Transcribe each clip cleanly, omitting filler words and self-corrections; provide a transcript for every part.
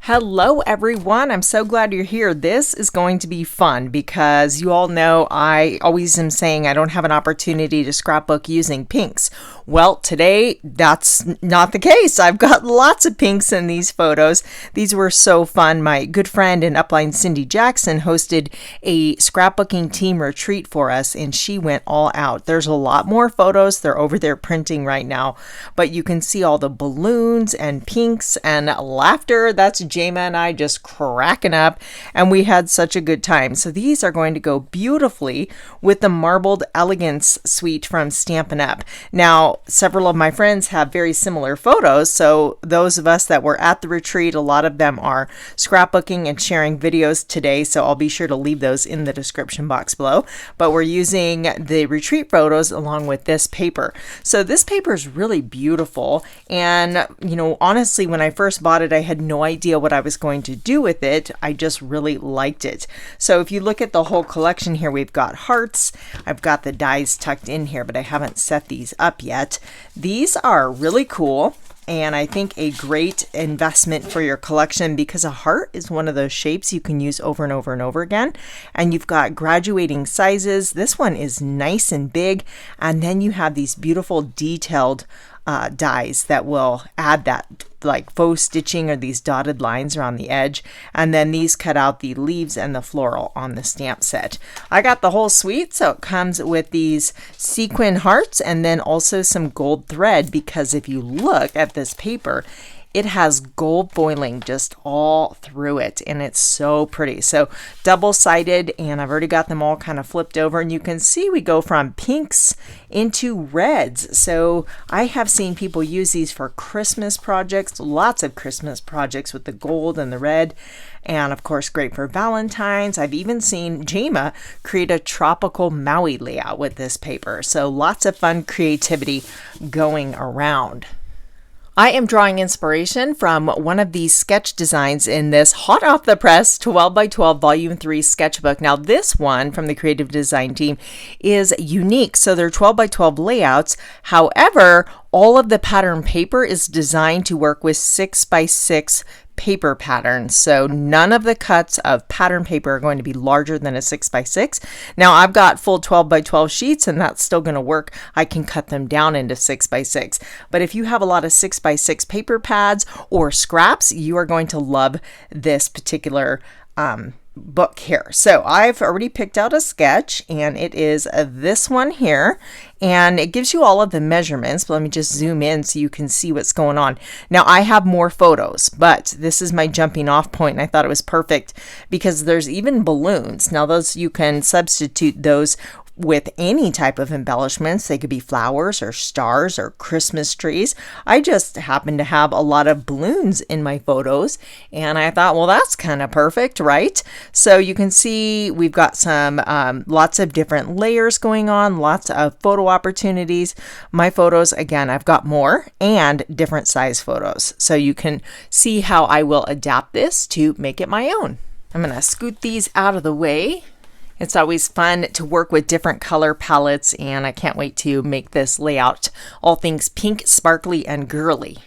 Hello everyone, I'm so glad you're here. This is going to be fun because you all know I always am saying I don't have an opportunity to scrapbook using pinks. Well, today that's not the case. I've got lots of pinks in these photos. These were so fun. My good friend and upline Cindy Jackson hosted a scrapbooking team retreat for us and she went all out. There's a lot more photos. They're over there printing right now, but you can see all the balloons and pinks and laughter. That's Jama and I just cracking up, and we had such a good time. So these are going to go beautifully with the Marbled Elegance suite from Stampin' Up. Now, several of my friends have very similar photos, so those of us that were at the retreat, a lot of them are scrapbooking and sharing videos today, so I'll be sure to leave those in the description box below. But we're using the retreat photos along with this paper. So this paper is really beautiful, and honestly, when I first bought it, I had no idea what I was going to do with it. I just really liked it. So if you look at the whole collection here, we've got hearts. I've got the dies tucked in here, but I haven't set these up yet. These are really cool, and I think a great investment for your collection because a heart is one of those shapes you can use over and over and over again. And you've got graduating sizes. This one is nice and big, and then you have these beautiful detailed dies that will add that like faux stitching or these dotted lines around the edge, and then these cut out the leaves and the floral on the stamp set. I got the whole suite, so it comes with these sequin hearts and then also some gold thread, because if you look at this paper, it has gold foiling just all through it, and it's so pretty. So double-sided, and I've already got them all kind of flipped over, and you can see we go from pinks into reds. So I have seen people use these for Christmas projects, lots of Christmas projects with the gold and the red, and of course great for Valentine's. I've even seen Jama create a tropical Maui layout with this paper. So lots of fun creativity going around. I am drawing inspiration from one of these sketch designs in this hot off the press 12 by 12 volume 3 sketchbook. Now this one from the creative design team is unique. So they're 12 by 12 layouts. However, all of the pattern paper is designed to work with 6 by 6 paper patterns. So none of the cuts of pattern paper are going to be larger than a 6 by 6. Now I've got full 12 by 12 sheets and that's still going to work. I can cut them down into 6 by 6. But if you have a lot of 6 by 6 paper pads or scraps, you are going to love this particular book here. So I've already picked out a sketch, and it is this one here, and it gives you all of the measurements. But let me just zoom in so you can see what's going on. Now I have more photos, but this is my jumping off point, and I thought it was perfect because there's even balloons. Now those, you can substitute those with any type of embellishments. They could be flowers or stars or Christmas trees. I just happen to have a lot of balloons in my photos, and I thought, well, that's kind of perfect, right? So you can see we've got some lots of different layers going on, lots of photo opportunities. My photos, again, I've got more and different size photos, so you can see how I will adapt this to make it my own. I'm going to scoot these out of the way. It's always fun to work with different color palettes, and I can't wait to make this layout all things pink, sparkly, and girly.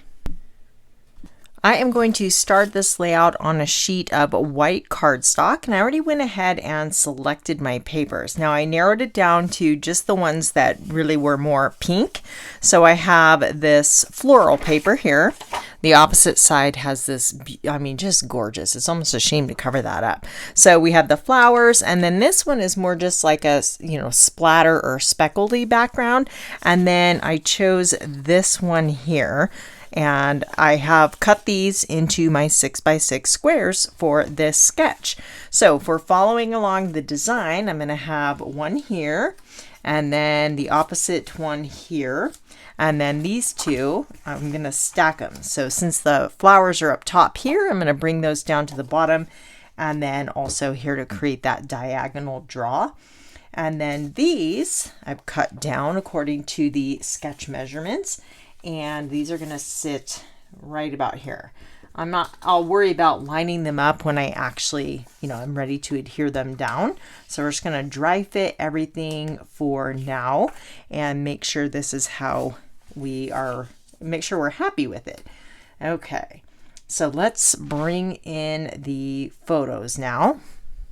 I am going to start this layout on a sheet of white cardstock, and I already went ahead and selected my papers. Now I narrowed it down to just the ones that really were more pink. So I have this floral paper here. The opposite side has this, just gorgeous. It's almost a shame to cover that up. So we have the flowers, and then this one is more just like a, splatter or speckledy background. And then I chose this one here. And I have cut these into my 6 by 6 squares for this sketch. So for following along the design, I'm going to have one here, and then the opposite one here, and then these two, I'm going to stack them. So since the flowers are up top here, I'm going to bring those down to the bottom, and then also here to create that diagonal draw. And then these I've cut down according to the sketch measurements. And these are going to sit right about here. I'll worry about lining them up when I actually, I'm ready to adhere them down. So we're just going to dry fit everything for now and make sure this is how make sure we're happy with it. Okay. So let's bring in the photos now.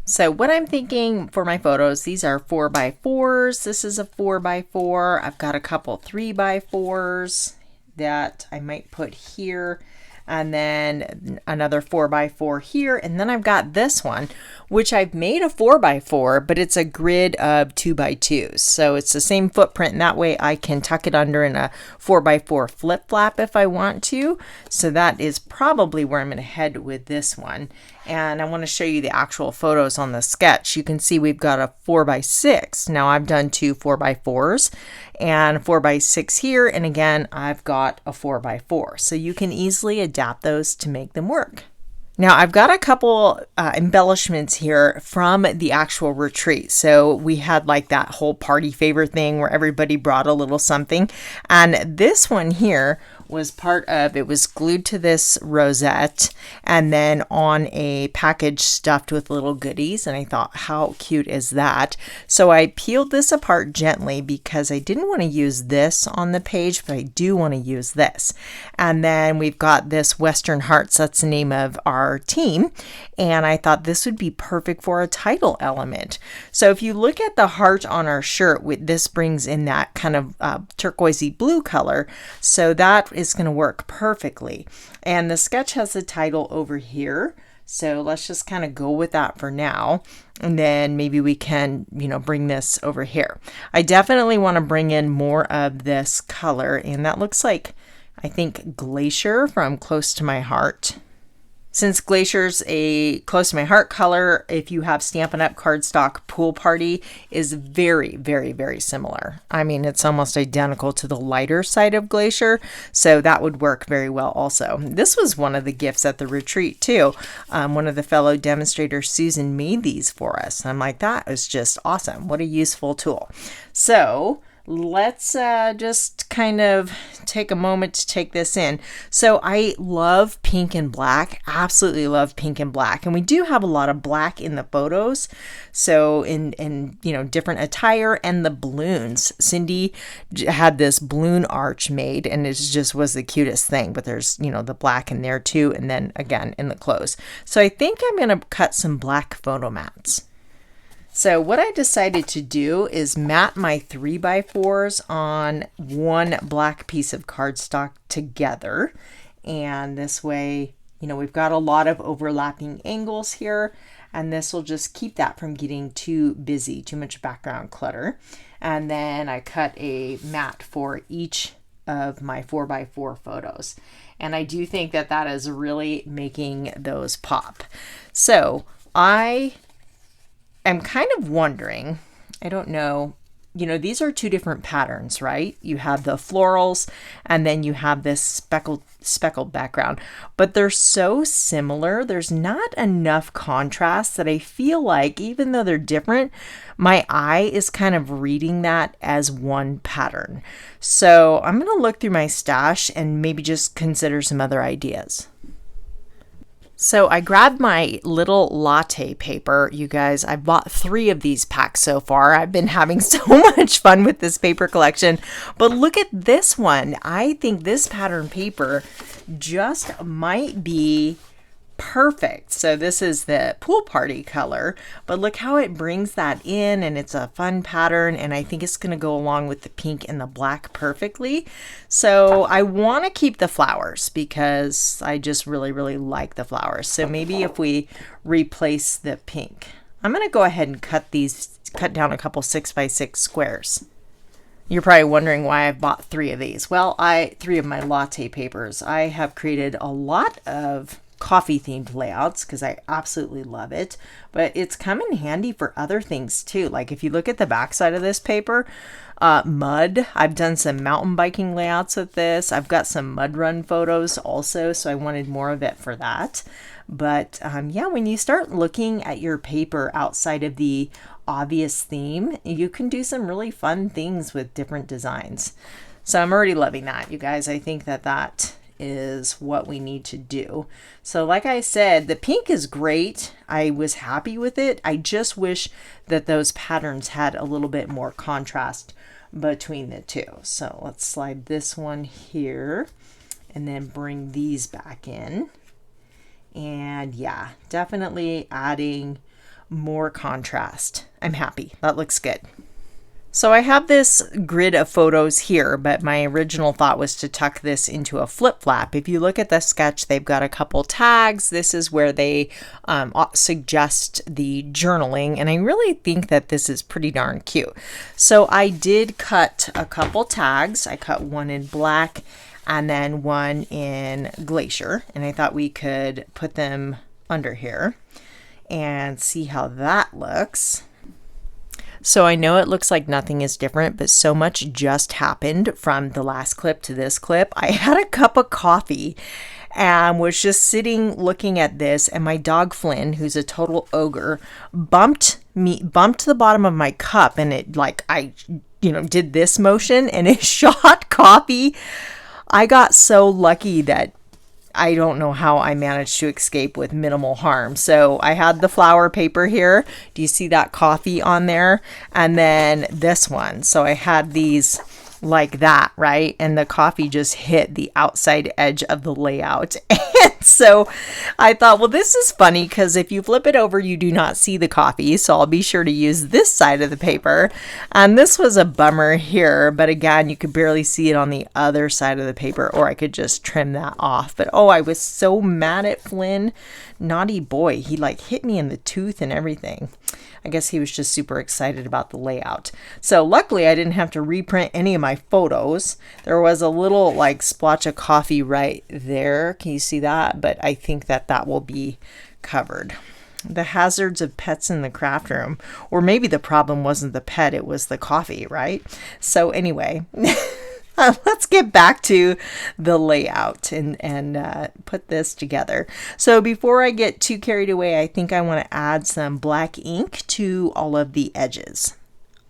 So what I'm thinking for my photos, these are 4x4s. This is a 4x4. I've got a couple 3x4s that I might put here, and then another 4x4 here, and then I've got this one, which I've made a 4x4, but it's a grid of 2x2s. So it's the same footprint, and that way I can tuck it under in a 4x4 flip flap if I want to. So that is probably where I'm going to head with this one. And I want to show you the actual photos on the sketch. You can see we've got a 4x6. Now I've done two 4x4s and 4x6 here. And again, I've got a 4x4. So you can easily adapt those to make them work. Now I've got a couple embellishments here from the actual retreat. So we had like that whole party favor thing where everybody brought a little something. And this one here was part of, it was glued to this rosette and then on a package stuffed with little goodies. And I thought, how cute is that? So I peeled this apart gently because I didn't want to use this on the page, but I do want to use this. And then we've got this Western Hearts, that's the name of our team. And I thought this would be perfect for a title element. So if you look at the heart on our shirt, this brings in that kind of turquoisey blue color. So that is going to work perfectly. And the sketch has the title over here. So let's just kind of go with that for now. And then maybe we can, bring this over here. I definitely want to bring in more of this color. And that looks like, I think, Glacier from Close to My Heart. Since Glacier's a close to my heart color, if you have Stampin' Up cardstock, Pool Party is very, very, very similar. I mean, it's almost identical to the lighter side of Glacier, so that would work very well also. This was one of the gifts at the retreat too. One of the fellow demonstrators, Susan, made these for us. I'm like, that is just awesome. What a useful tool. So let's just kind of take a moment to take this in. So I love pink and black, absolutely love pink and black. And we do have a lot of black in the photos. So in different attire and the balloons. Cindy had this balloon arch made and it just was the cutest thing. But there's, the black in there too. And then again in the clothes. So I think I'm going to cut some black photo mats. So what I decided to do is mat my 3x4s on one black piece of cardstock together. And this way, we've got a lot of overlapping angles here. And this will just keep that from getting too busy, too much background clutter. And then I cut a mat for each of my 4x4 photos. And I do think that that is really making those pop. So I'm kind of wondering, I don't know, these are two different patterns, right? You have the florals and then you have this speckled background, but they're so similar. There's not enough contrast that I feel like, even though they're different, my eye is kind of reading that as one pattern. So I'm going to look through my stash and maybe just consider some other ideas. So I grabbed my Little Latte paper. You guys, I bought 3 of these packs so far. I've been having so much fun with this paper collection. But look at this one. I think this pattern paper just might be perfect. So this is the Pool Party color, but look how it brings that in, and it's a fun pattern, and I think it's going to go along with the pink and the black perfectly. So I want to keep the flowers because I just really, really like the flowers. So maybe if we replace the pink, I'm going to go ahead and cut down a couple 6x6 squares. You're probably wondering why I've bought 3 of these. Well, 3 of my latte papers. I have created a lot of coffee themed layouts because I absolutely love it, but it's come in handy for other things too. Like if you look at the back side of this paper, mud, I've done some mountain biking layouts with this. I've got some mud run photos also, so I wanted more of it for that. But yeah, when you start looking at your paper outside of the obvious theme, you can do some really fun things with different designs. So I'm already loving that, you guys. I think that is what we need to do. So like I said, the pink is great. I was happy with it. I just wish that those patterns had a little bit more contrast between the two. So let's slide this one here and then bring these back in. And yeah, definitely adding more contrast. I'm happy. That looks good. So I have this grid of photos here, but my original thought was to tuck this into a flip flap. If you look at the sketch, they've got a couple tags. This is where they suggest the journaling, and I really think that this is pretty darn cute. So I did cut a couple tags. I cut one in black and then one in glacier, and I thought we could put them under here and see how that looks. So I know it looks like nothing is different, but so much just happened from the last clip to this clip. I had a cup of coffee and was just sitting looking at this, and my dog Flynn, who's a total ogre, bumped the bottom of my cup, and it I did this motion and it shot coffee. I got so lucky that I don't know how I managed to escape with minimal harm. So I had the flower paper here. Do you see that coffee on there? And then this one. So I had these like that, right? And the coffee just hit the outside edge of the layout. And so I thought, well, this is funny because if you flip it over, you do not see the coffee. So I'll be sure to use this side of the paper. And this was a bummer here, but again, you could barely see it on the other side of the paper, or I could just trim that off. But oh, I was so mad at Flynn. Naughty boy. He hit me in the tooth and everything. I guess he was just super excited about the layout. So luckily I didn't have to reprint any of my photos. There was a little splotch of coffee right there. Can you see that? But I think that will be covered. The hazards of pets in the craft room. Or maybe the problem wasn't the pet, it was the coffee, right? So anyway, let's get back to the layout and put this together. So before I get too carried away, I think I want to add some black ink to all of the edges.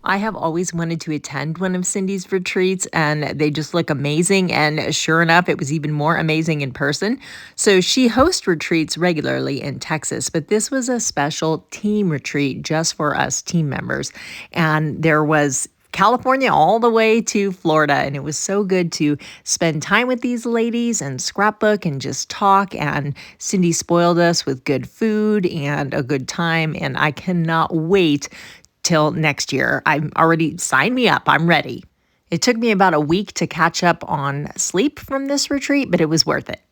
I have always wanted to attend one of Cindy's retreats, and they just look amazing. And sure enough, it was even more amazing in person. So she hosts retreats regularly in Texas, but this was a special team retreat just for us team members. And there was California all the way to Florida, and it was so good to spend time with these ladies and scrapbook and just talk. And Cindy spoiled us with good food and a good time, and I cannot wait till next year. I'm already signed me up. I'm ready. It took me about a week to catch up on sleep from this retreat, but it was worth it.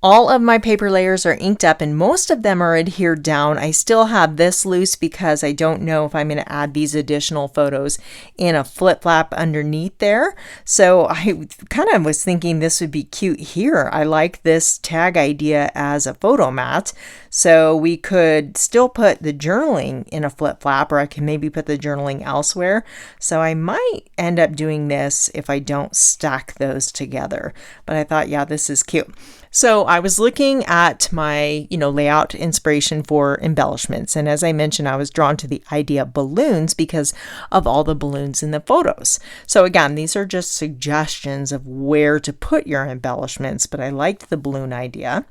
All of my paper layers are inked up and most of them are adhered down. I still have this loose because I don't know if I'm going to add these additional photos in a flip flap underneath there. So I kind of was thinking this would be cute here. I like this tag idea as a photo mat. So we could still put the journaling in a flip flap, or I can maybe put the journaling elsewhere. So I might end up doing this if I don't stack those together. But I thought, yeah, this is cute. So I was looking at my, layout inspiration for embellishments. And as I mentioned, I was drawn to the idea of balloons because of all the balloons in the photos. So again, these are just suggestions of where to put your embellishments, but I liked the balloon idea.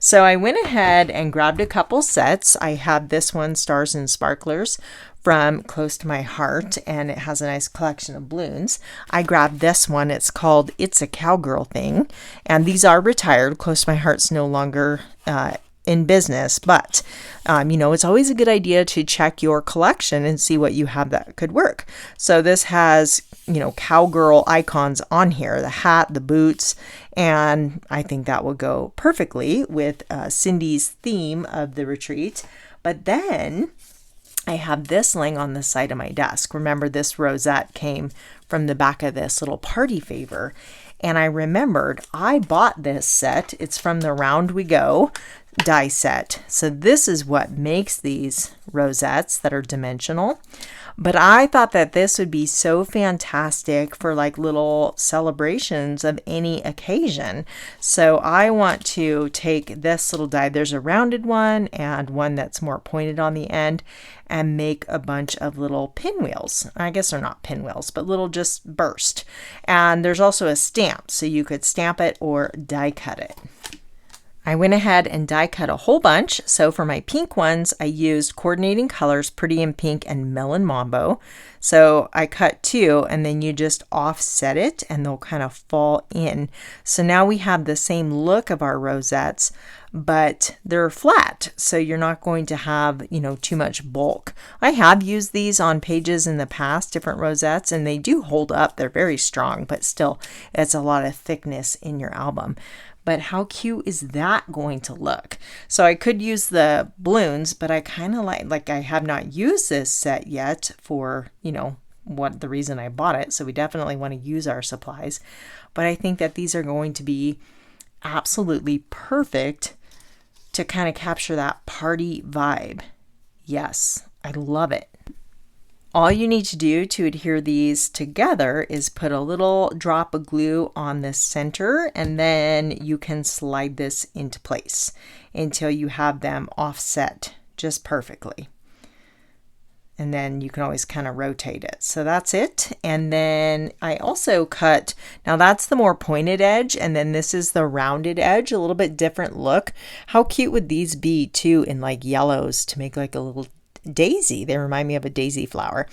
So I went ahead and grabbed a couple sets. I have this one, Stars and Sparklers, from Close to My Heart, and it has a nice collection of balloons. I grabbed this one. It's called It's a Cowgirl Thing, and these are retired. Close to My Heart's no longer in business, but it's always a good idea to check your collection and see what you have that could work. So this has cowgirl icons on here, the hat, the boots, and I think that will go perfectly with Cindy's theme of the retreat. But then I have this laying on the side of my desk. Remember, this rosette came from the back of this little party favor. And I remembered I bought this set. It's from the Round We Go die set. So this is what makes these rosettes that are dimensional. But I thought that this would be so fantastic for little celebrations of any occasion. So I want to take this little die. There's a rounded one and one that's more pointed on the end, and make a bunch of little pinwheels. I guess they're not pinwheels, but little just burst. And there's also a stamp, so you could stamp it or die cut it. I went ahead and die cut a whole bunch. So for my pink ones, I used coordinating colors, Pretty in Pink and Melon Mambo. So I cut 2 and then you just offset it and they'll kind of fall in. So now we have the same look of our rosettes, but they're flat, so you're not going to have, too much bulk. I have used these on pages in the past, different rosettes, and they do hold up. They're very strong, but still, it's a lot of thickness in your album. But how cute is that going to look? So I could use the balloons, but I kind of like I have not used this set yet for, what the reason I bought it. So we definitely want to use our supplies. But I think that these are going to be absolutely perfect to kind of capture that party vibe. Yes, I love it. All you need to do to adhere these together is put a little drop of glue on the center, and then you can slide this into place until you have them offset just perfectly. And then you can always kind of rotate it. So that's it. And then I also cut, now that's the more pointed edge, and then this is the rounded edge, a little bit different look. How cute would these be too in like yellows to make like a little daisy? They remind me of a daisy flower.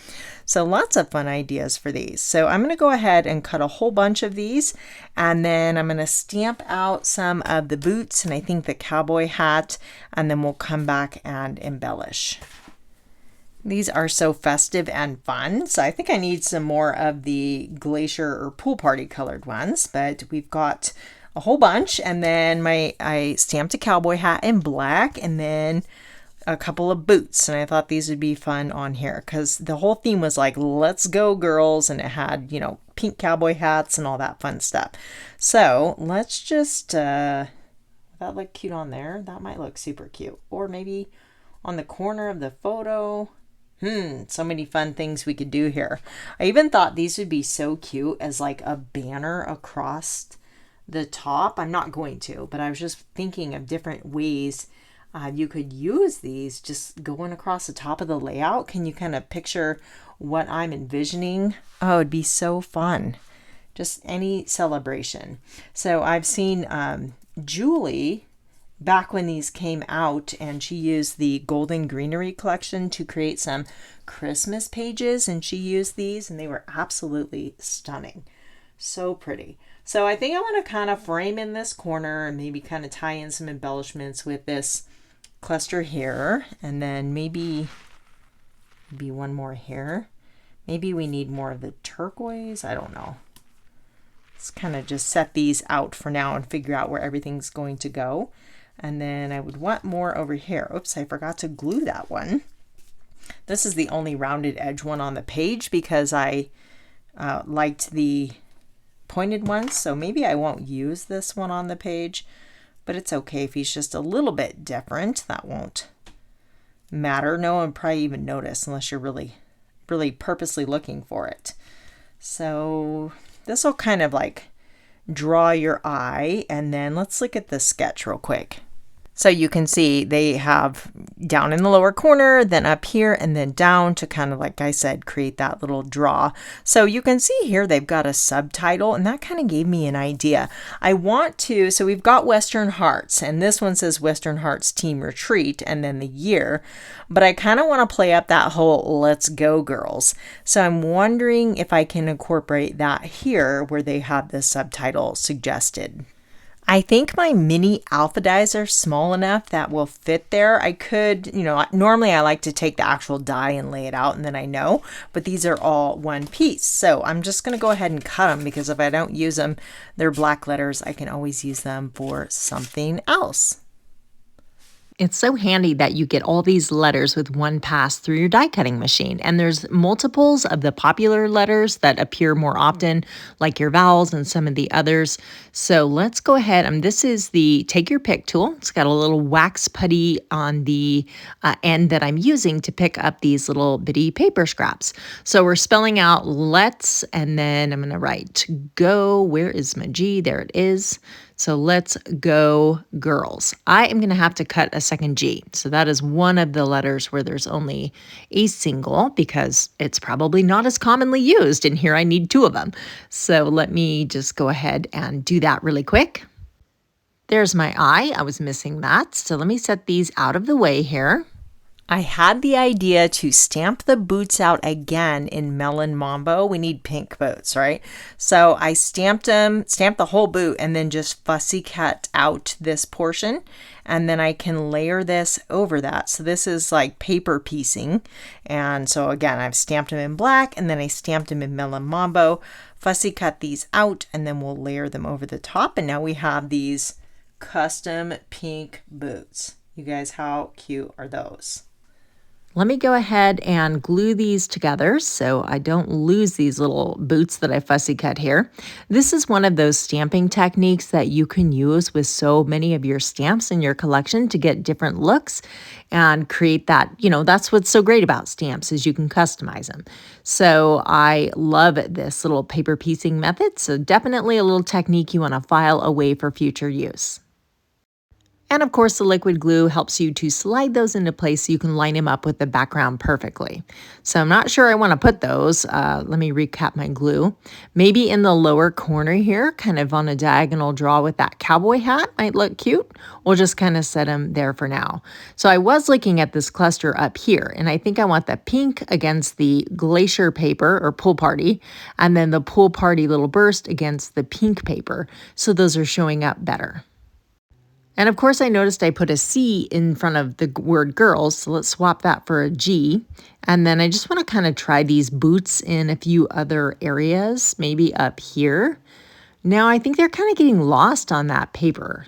So lots of fun ideas for these. So I'm going to go ahead and cut a whole bunch of these, and then I'm going to stamp out some of the boots and I think the cowboy hat, and then we'll come back and embellish. These are so festive and fun. So I think I need some more of the glacier or pool party colored ones, but we've got a whole bunch. And then I stamped a cowboy hat in black, and then a couple of boots, and I thought these would be fun on here because the whole theme was like, let's go girls, and it had, pink cowboy hats and all that fun stuff. So let's just, that look cute on there. That might look super cute. Or maybe on the corner of the photo. So many fun things we could do here. I even thought these would be so cute as like a banner across the top. I'm not going to, but I was just thinking of different ways you could use these just going across the top of the layout. Can you kind of picture what I'm envisioning? Oh, it'd be so fun. Just any celebration. So I've seen Julie back when these came out, and she used the Golden Greenery collection to create some Christmas pages, and she used these and they were absolutely stunning. So pretty. So I think I want to kind of frame in this corner and maybe kind of tie in some embellishments with this cluster here, and then maybe one more here. Maybe we need more of the turquoise. I don't know. Let's kind of just set these out for now and figure out where everything's going to go. And then I would want more over here. Oops, I forgot to glue that one. This is the only rounded edge one on the page because I liked the pointed ones, so maybe I won't use this one on the page. But it's okay if he's just a little bit different. That won't matter. No one probably even notice unless you're really, really purposely looking for it. So this will kind of like draw your eye. And then let's look at the sketch real quick. So you can see they have down in the lower corner, then up here, and then down to kind of, like I said, create that little draw. So you can see here they've got a subtitle, and that kind of gave me an idea. So we've got Western Hearts, and this one says Western Hearts Team Retreat, and then the year. But I kind of want to play up that whole Let's Go Girls. So I'm wondering if I can incorporate that here where they have the subtitle suggested. I think my mini alpha dies are small enough that will fit there. I could, normally I like to take the actual die and lay it out and then I know, but these are all one piece. So I'm just going to go ahead and cut them because if I don't use them, they're black letters. I can always use them for something else. It's so handy that you get all these letters with one pass through your die cutting machine. And there's multiples of the popular letters that appear more often, like your vowels and some of the others. So let's go ahead. This is the Take Your Pick tool. It's got a little wax putty on the end that I'm using to pick up these little bitty paper scraps. So we're spelling out let's, and then I'm going to write go. Where is my G? There it is. So let's go girls. I am going to have to cut a second G. So that is one of the letters where there's only a single because it's probably not as commonly used. And here I need two of them. So let me just go ahead and do that really quick. There's my I. I was missing that. So let me set these out of the way here. I had the idea to stamp the boots out again in Melon Mambo. We need pink boots, right? So I stamped the whole boot, and then just fussy cut out this portion. And then I can layer this over that. So this is like paper piecing. And so again, I've stamped them in black, and then I stamped them in Melon Mambo. Fussy cut these out, and then we'll layer them over the top. And now we have these custom pink boots. You guys, how cute are those? Let me go ahead and glue these together so I don't lose these little boots that I fussy cut here. This is one of those stamping techniques that you can use with so many of your stamps in your collection to get different looks and create that, that's what's so great about stamps is you can customize them. So I love this little paper piecing method. So definitely a little technique you want to file away for future use. And of course, the liquid glue helps you to slide those into place so you can line them up with the background perfectly. So I'm not sure I want to put those. Let me recap my glue. Maybe in the lower corner here, kind of on a diagonal draw with that cowboy hat might look cute. We'll just kind of set them there for now. So I was looking at this cluster up here, and I think I want the pink against the glacier paper or pool party, and then the pool party little burst against the pink paper. So those are showing up better. And of course, I noticed I put a C in front of the word girls, so let's swap that for a G. And then I just want to kind of try these boots in a few other areas, maybe up here. Now, I think they're kind of getting lost on that paper.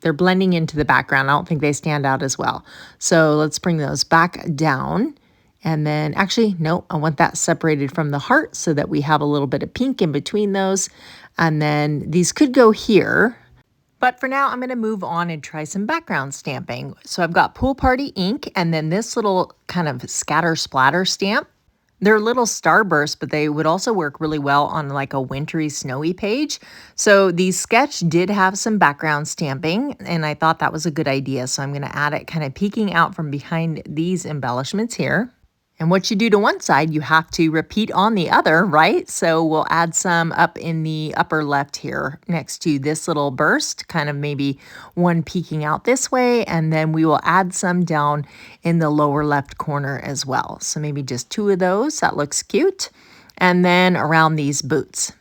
They're blending into the background. I don't think they stand out as well. So let's bring those back down. And then actually, no, I want that separated from the heart so that we have a little bit of pink in between those. And then these could go here. But for now, I'm going to move on and try some background stamping. So I've got Pool Party ink and then this little kind of scatter splatter stamp. They're little starbursts, but they would also work really well on like a wintry, snowy page. So the sketch did have some background stamping, and I thought that was a good idea. So I'm going to add it kind of peeking out from behind these embellishments here. And what you do to one side, you have to repeat on the other, right? So we'll add some up in the upper left here next to this little burst, kind of maybe one peeking out this way, and then we will add some down in the lower left corner as well. So maybe just two of those, that looks cute. And then around these boots.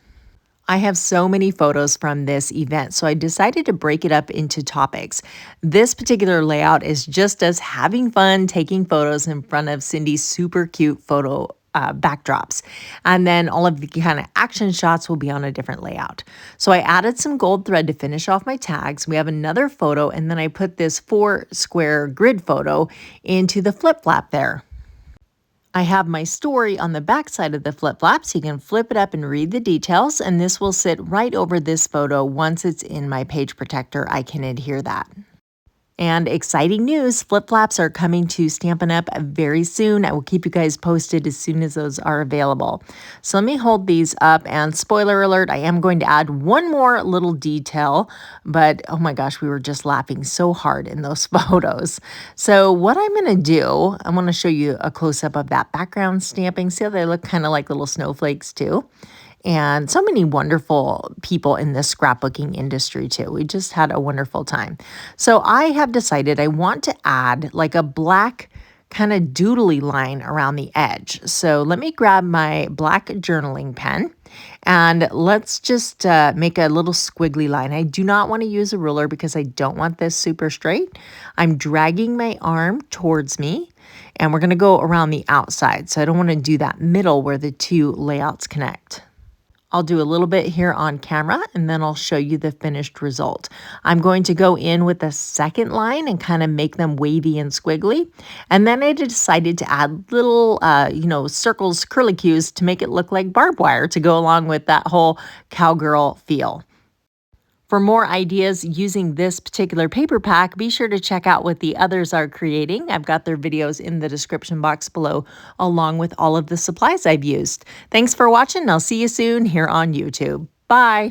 I have so many photos from this event, so I decided to break it up into topics. This particular layout is just us having fun taking photos in front of Cindy's super cute photo backdrops. And then all of the kind of action shots will be on a different layout. So I added some gold thread to finish off my tags. We have another photo, and then I put this 4 square grid photo into the flip flap there. I have my story on the back side of the flip flap, so you can flip it up and read the details, and this will sit right over this photo. Once it's in my page protector, I can adhere that. And exciting news, flip flaps are coming to Stampin' Up! Very soon. I will keep you guys posted as soon as those are available. So let me hold these up, and spoiler alert, I am going to add one more little detail, but oh my gosh, we were just laughing so hard in those photos. So what I'm going to do, I want to show you a close-up of that background stamping. See how they look kind of like little snowflakes too? And so many wonderful people in the scrapbooking industry too. We just had a wonderful time. So I have decided I want to add like a black kind of doodly line around the edge. So let me grab my black journaling pen and let's just make a little squiggly line. I do not want to use a ruler because I don't want this super straight. I'm dragging my arm towards me and we're going to go around the outside. So I don't want to do that middle where the two layouts connect. I'll do a little bit here on camera and then I'll show you the finished result. I'm going to go in with a second line and kind of make them wavy and squiggly. And then I decided to add little, circles, curlicues to make it look like barbed wire to go along with that whole cowgirl feel. For more ideas using this particular paper pack, be sure to check out what the others are creating. I've got their videos in the description box below, along with all of the supplies I've used. Thanks for watching. I'll see you soon here on YouTube. Bye.